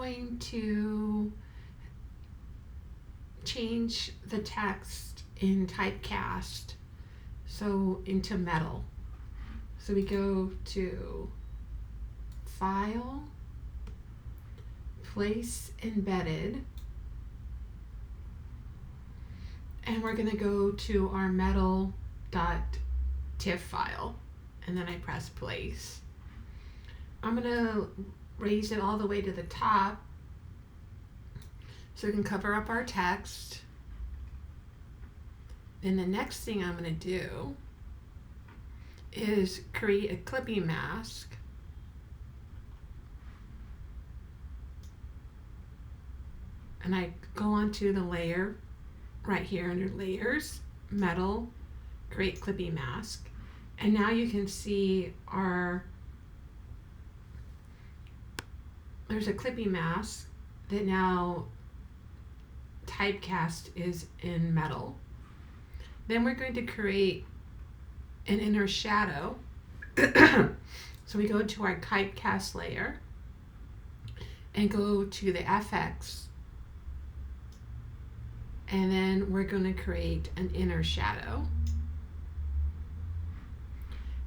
going to change the text in typecast so into metal. So we go to File, Place Embedded, and we're going to go to our metal.tiff file, and then I press Place. I'm going to raise it all the way to the top so we can cover up our text. Then the next thing I'm going to do is create a clipping mask. And I go onto the layer right here under Layers, Metal, Create Clipping Mask. And now you can see there's a clipping mask that now typecast is in metal. Then we're going to create an inner shadow. So we go to our typecast layer and go to the FX, and then we're going to create an inner shadow.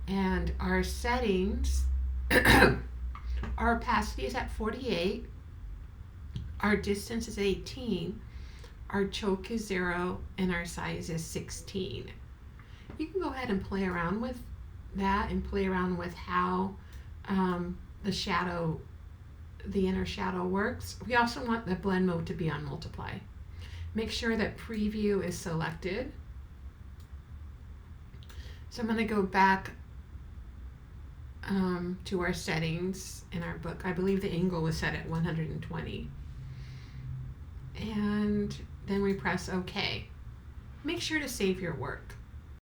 And our settings, our opacity is at 48, our distance is 18, our choke is 0, and our size is 16. You can go ahead and play around with that and play around with how the inner shadow works. We also want the blend mode to be on multiply. Make sure that preview is selected. So I'm going to go back to our settings in our book. I believe the angle was set at 120. And then we press OK. Make sure to save your work.